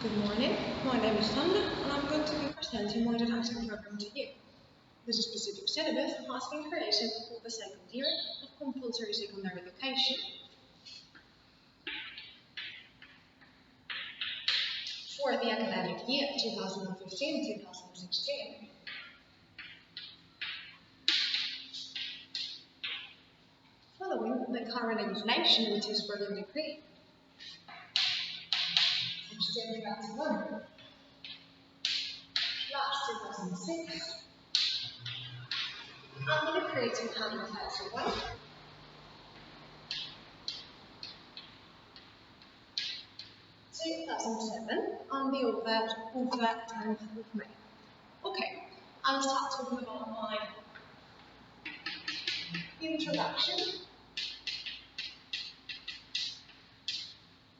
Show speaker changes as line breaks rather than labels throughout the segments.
Good morning, my name is Sandra and I'm going to be presenting my didactic program to you. This specific syllabus has been created for the second year of compulsory secondary education for the academic year 2015-2016. Following the current legislation, which is further decree 16/1 2006 and the decree 231 2007 on the author 10th of May. Okay, I'll start talking about my introduction.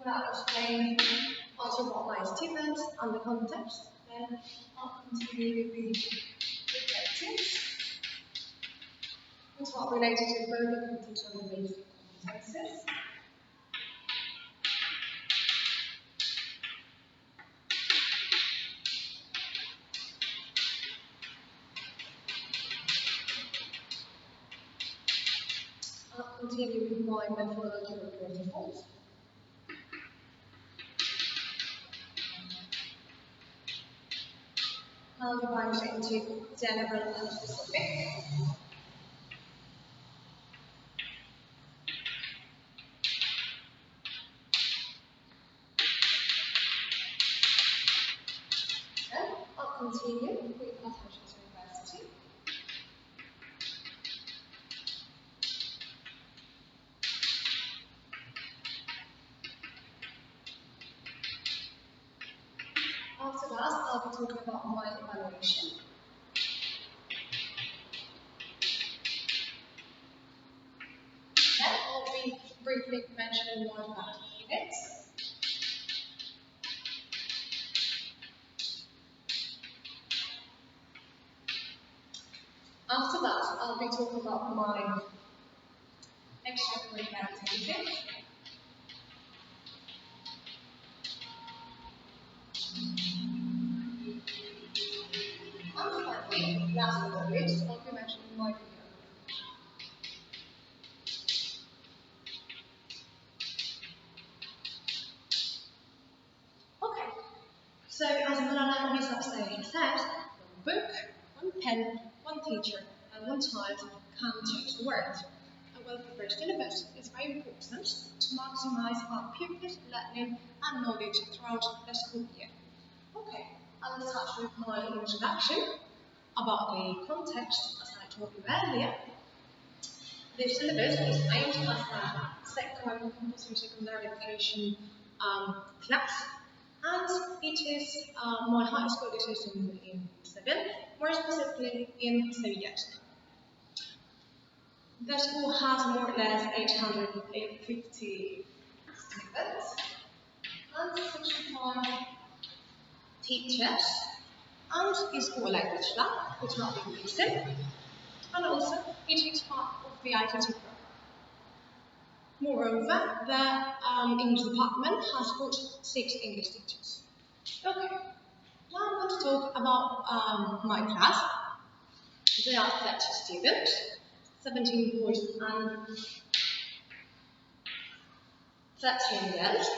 I'll explain also about my students and the context, then I'll continue with the objectives, and talk related to both the content and the basic competences. I'll continue with my methodological principles. I'll divide it into general and specific. Then I'll continue with attention to university. After that, I'll be talking about my evaluation. Then I'll be briefly mentioning more about units. After that, I'll be talking about my extracurricular activities. Last but not least, I'll be mentioning my video. Okay, so as Malala Yousafzai said, one book, one pen, one teacher, and one child can change the world. A well-prepared syllabus is very important to maximize our pupils' learning and knowledge throughout the school year. Okay, I'll start with my introduction. About the context, as I told you earlier, the syllabus is aimed at a second compulsory secondary education class, and it is my high school it is in Seville, more specifically in Seville. The school has more or less 850 students and 65 teachers. And is all language lab, which will be increasing, and also it is part of the ICT program. Moreover, the English department has got 6 English teachers. Okay, now I'm going to talk about my class. There are 30 students, 17 boys and 13 girls.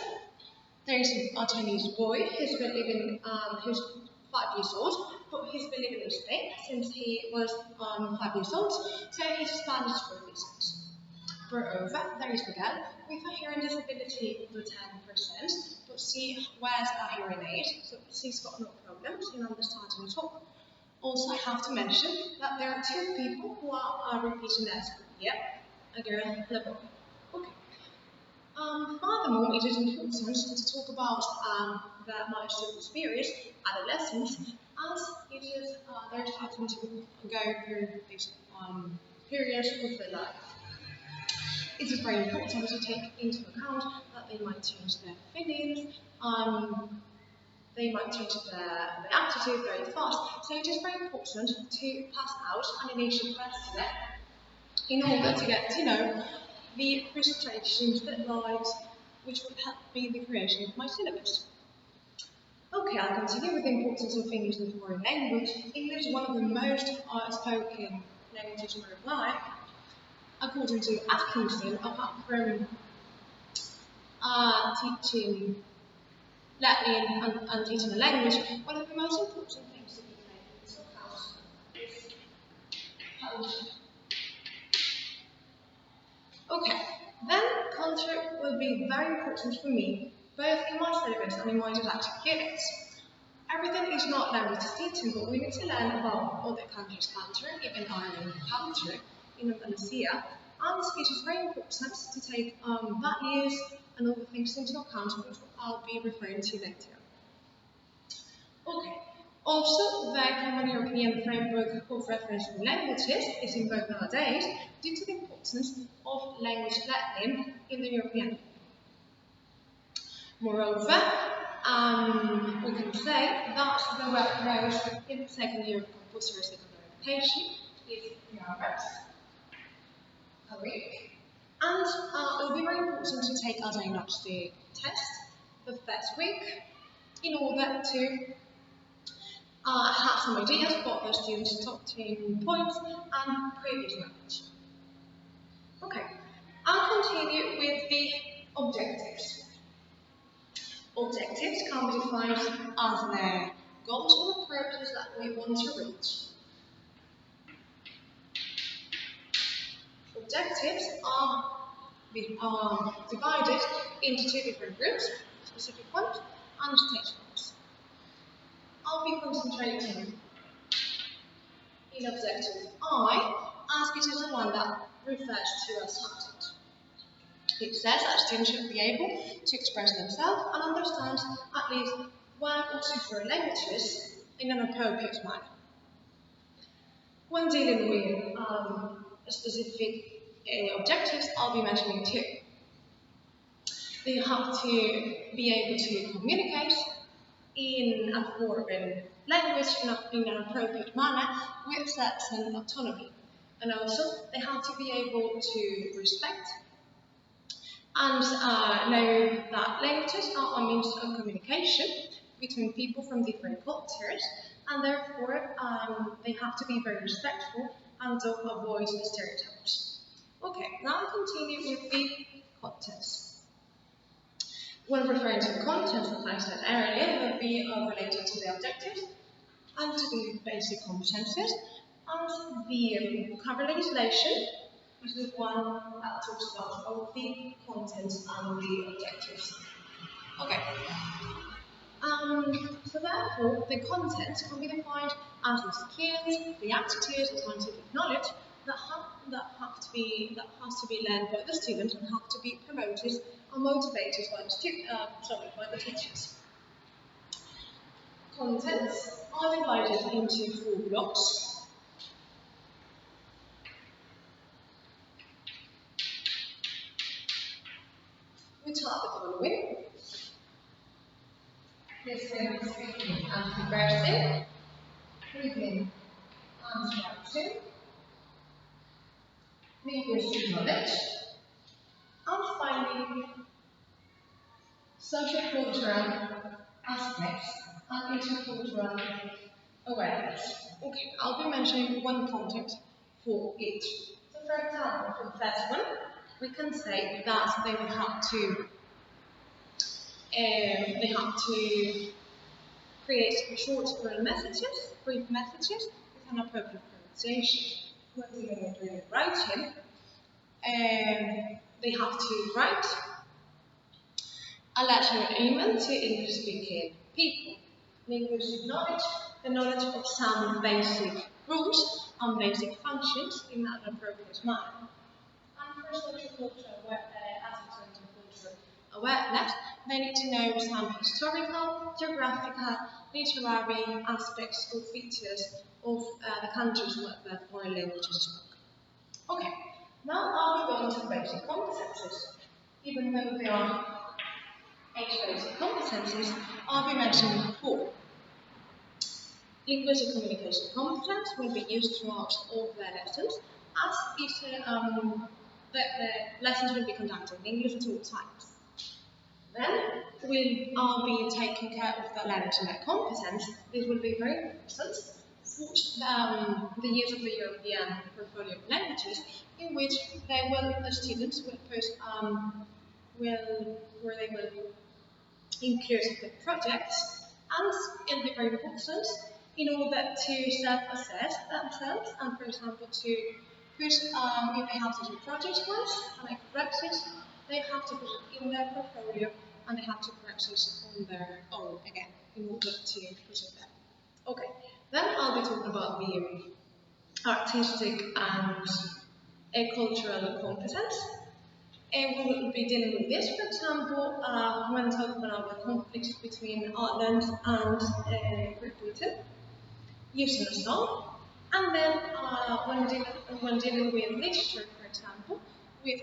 There is a Chinese boy who's been living, who's 5 years old, but he's been living in Spain since he was 5 years old, so he's Spanish proficient. Moreover, there is a girl with a hearing disability of 10%, but she wears a hearing aid, so she's got no problems in understanding at all. Also, I have to mention that there are 2 people who are repeating their school year, a girl and a boy. Okay. Furthermore, it is important to talk about my students' period, adolescence, as it is they're starting to go through this period of their life. It is very important to take into account that they might change their feelings, they might change their attitude very fast, so it is very important to pass out an initial questionnaire in order to get to know the frustrations, the lives, which would help me in the creation of my syllabus. Okay, I'll continue with the importance of English as a foreign language. English is one of the most spoken languages worldwide. According to Atkinson, apart from teaching Latin and teaching a language, one of the most important things to be taken into account is culture. Okay, then culture will be very important for me, both in my syllabus and in my didactic units. Everything is not language teaching, but we need to learn about other countries' culture, even our own culture in Andalucía. And it is very important to take values and other things into account, which I'll be referring to later. Okay. Also, the Common European Framework of Reference for Languages is in vogue nowadays due to the importance of language learning in the European Union. Moreover, we can say that the workload in the second year of compulsory secondary education is 3 hours a week, and it will be very important to take a diagnostic test the first week in order to have some ideas about the students' top 10 points and previous knowledge. Okay, I'll continue with the objectives. Objectives can be defined as the goals or purposes that we want to reach. Objectives are divided into 2 different groups, specific ones and stage ones. I'll be concentrating in objective I, as it is the one that refers to a subject. It says that students should be able to express themselves and understand at least 1 or 2 foreign languages in an appropriate manner. When dealing with specific objectives, I'll be mentioning 2. They have to be able to communicate in a foreign language in an appropriate manner with certain autonomy. And also, they have to be able to respect and know that languages are a means of communication between people from different cultures, and therefore they have to be very respectful and don't avoid the stereotypes. Okay, now I'll continue with the contents. When referring to the contents, as I said earlier, will be related to the objectives and to the basic competences, and the vocabulary legislation is the one that talks about all the contents and the objectives. Okay. So therefore, the contents can be defined as the skills, the attitudes, the scientific knowledge that has to be learned by the students and have to be promoted and motivated by the teachers. Contents are divided into 4 blocks. Which are the following: listening, speaking and conversing, reading and writing, linguistic knowledge, and finally, social cultural aspects and intercultural awareness. Okay, I'll be mentioning 1 content for each. So for example, for the first one, we can say that they would have to create short brief messages with an appropriate pronunciation. When dealing with writing, they have to write a letter or email to English-speaking people. Linguistic knowledge, the knowledge of some basic rules and basic functions in an appropriate manner. And for social cultural awareness, they need to know some historical, geographical, literary aspects or features of the countries where the foreign language is spoken. Okay, now I'll be going to basic competences. Even though there are 8 basic competences, I'll be mentioning 4. Linguistic communication competence will be used throughout all the lessons, as the lessons will be conducted in English at all times. Then we'll be taking care of the language and their competence. This will be very important for the use of the European portfolio of languages, in which the students will put where they will include the projects, and it'll be very important in order to self-assess themselves and, for example, to put if they have to do project once and they correct it, they have to put it in their portfolio and they have to practice on their own again in order to put it there. Okay, then I'll be talking about the artistic and cultural competence. And we will be dealing with this, for example, when talking about the conflict between Ireland and Great Britain, using a song. And then when dealing with literature, for example, with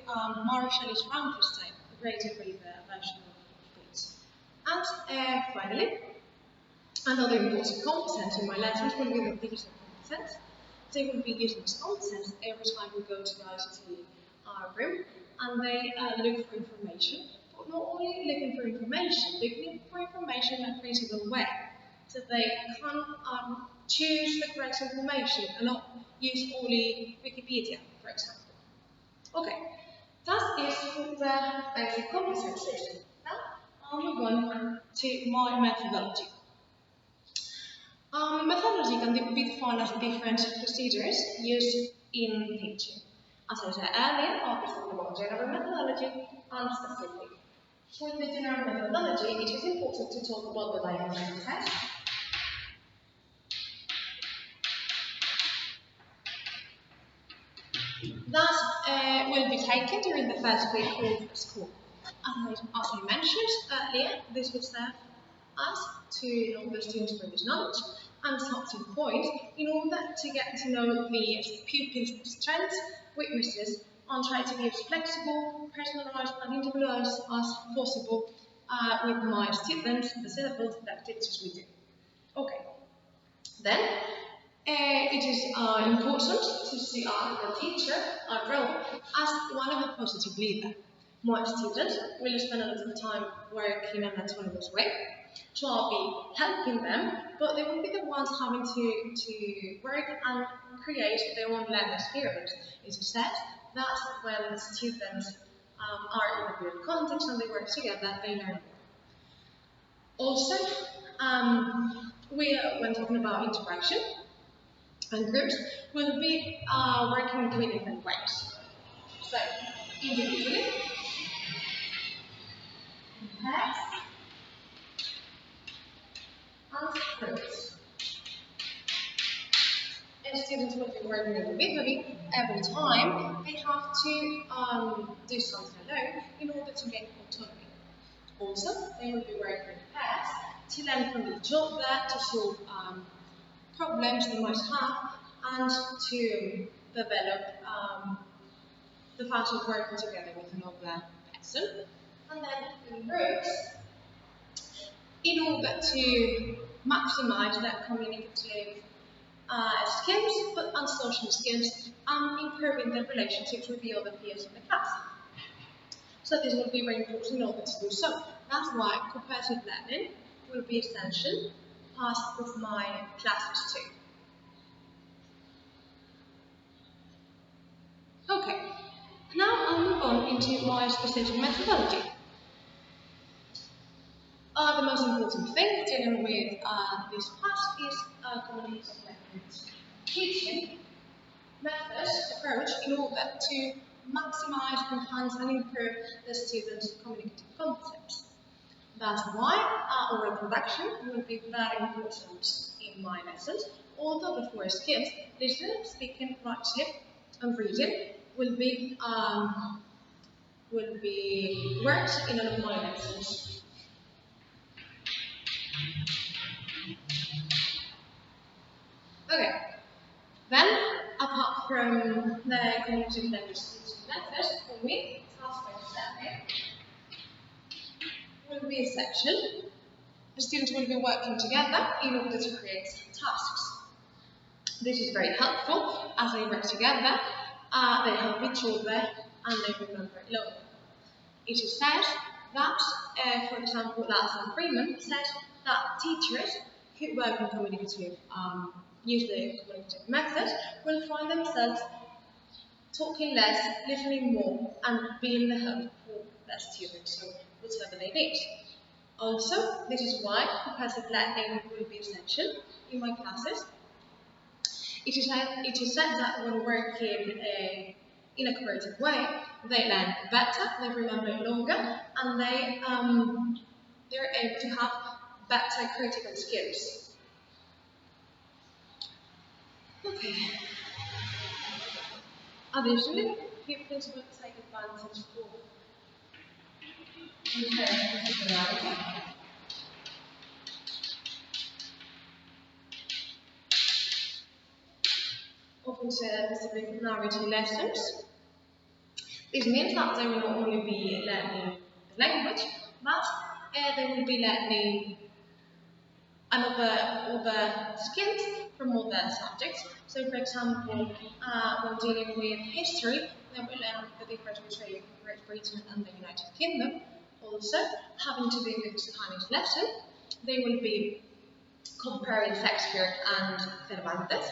Shelley's Frankenstein, the great version of it. And finally, another important competence in my lessons will be the digital competence. They will be using this competence every time we go to the ICT room, and they look for information, but not only looking for information, they look for information in a critical way, so they can choose the correct information and not use only Wikipedia, for example. Okay, that is for the basic competencies. Now I'll move on to my methodology. Methodology can be defined as different procedures used in teaching. As I said earlier, I'll be talking about general methodology and specific. For the general methodology, it is important to talk about the diagnostic test. That will be taken during the first week of school. As I mentioned earlier, this will serve us to know the students' previous knowledge and starting point in order to get to know the pupils' strengths, weaknesses, and try to be as flexible, personalised, and individualised as possible with my students, the syllables that teachers will do. Okay. Then it is important to see the teacher, our role, as one of a positive leader. My students will spend a lot of time working in an autonomous way, so I'll be helping them, but they will be the ones having to work and create their own learning experience. It is said that when students are in a group context and they work together, they learn more. Also, when talking about interaction and groups, we'll be working in 3 different ways. So, individually, in pairs, and groups. And students will be working individually every time. They have to do something alone in order to gain autonomy. Also, they will be working in pairs to learn from each other, to solve problems they might have, and to develop the fact of working together with another person. And then in groups, in order to maximize their communicative skills and social skills, and improving their relationships with the other peers in the class. So this will be very important in order to do so. That's why cooperative learning will be essential part of my classes too. Okay, now I'll move on into my specific methodology. The most important thing dealing with this part is communicative language teaching methods approach in order to maximize, enhance, and improve the students' communicative competence. That's why oral production will be very important in my lessons. Although the 4 skills, listening, speaking, writing, and reading, will be worked in all of my lessons. Okay, then apart from the communicative language teaching method, for me, task will be essential. The students will be working together in order to create tasks. This is very helpful as they work together, they help each other, and they remember it long. It is said that, for example, Lars and Freeman said that teachers who work in communicative, use the communicative method will find themselves talking less, listening more, and being the help for their students, so whatever they need. Also, this is why progressive learning will be essential in my classes. It is said that when working in a creative way, they learn better, they remember longer, and they're able to have better critical skills. Okay. Additionally, pupils will take advantage of interdisciplinarity. Of interdisciplinarity lessons. This means that they will not only be learning the language, but they will be learning other skills from other subjects. So, for example, when dealing with history, they will learn the difference between Great Britain and the United Kingdom. Also, having to do with the Spanish lesson, they will be comparing Shakespeare and Cervantes.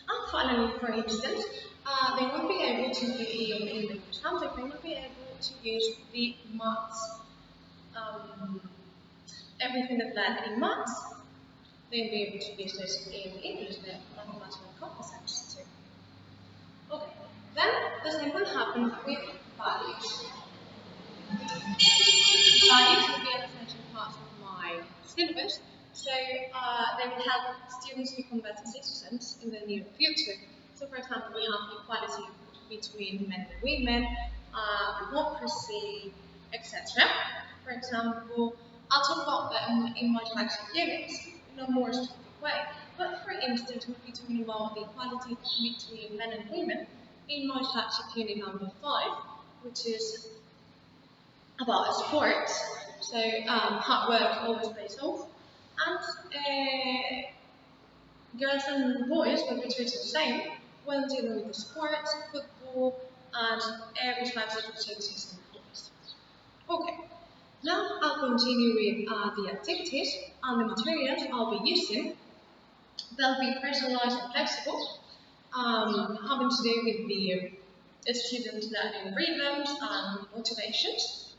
And finally, for instance, they will be able to in the English subject, they will be able to use the maths, everything they've learned in maths, they'll be able to use this in English, the mathematical concepts too. Okay, then the same will happen with values. Values will be an essential part of my syllabus, so they will help students become better citizens in the near future. So, for example, we have equality between men and women, democracy, etc. For example, I'll talk about them in my flagship units in a more specific way. But for instance, we'll be talking about the equality between men and women in my flagship unit number 5, which is about sports. So hard work always pays off, and girls and boys will be treated the same when dealing with the sports, football, and every type of activities in the class. Okay. Now I'll continue with the activities and the materials I'll be using. They'll be personalized and flexible, having to do with the student learning rhythms and motivations.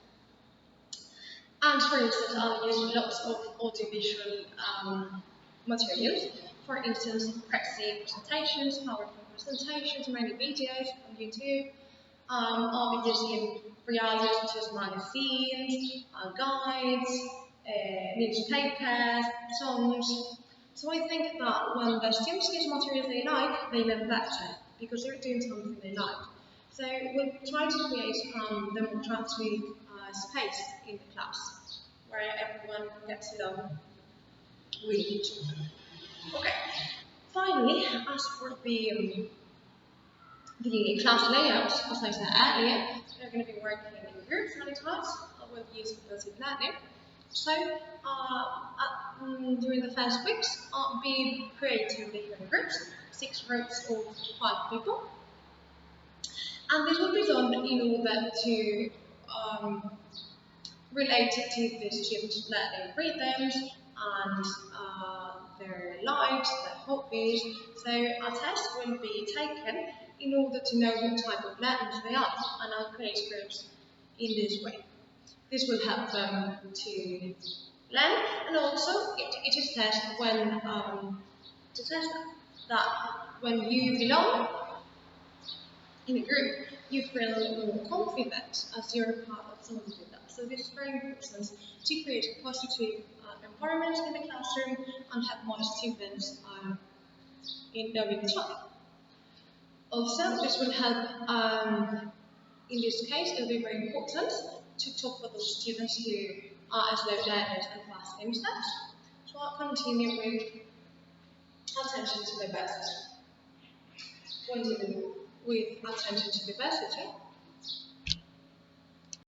And for instance, I'll use lots of audiovisual materials. For instance, Prezi presentations, PowerPoint presentations, many videos on YouTube. I'll be using realities such as magazines, guides, newspapers, songs. So I think that when the students use materials they like, they learn better because they're doing something they like. So we'll try to create the more transparent space in the class where everyone gets along with each other. Okay. Finally, as for the class layout, as I said earlier, we're going to be working in groups many times. We'll use progressive learning. So, during the first weeks, I'll be creating different groups, 6 groups of 5 people. And this will be done in order to relate it to the students' learning rhythms and their lives, their hobbies. So, a test will be taken in order to know what type of learners they are, and I'll create groups in this way. This will help them to learn, and also it is test when to test that when you belong in a group, you feel more confident as you're part of something like that. So this is very important to create a positive environment in the classroom and help more students in knowing each other. Also, this will help, in this case, it will be very important to talk with those students who are slow learners and fast themselves. So I'll continue with attention to diversity. When dealing with attention to diversity,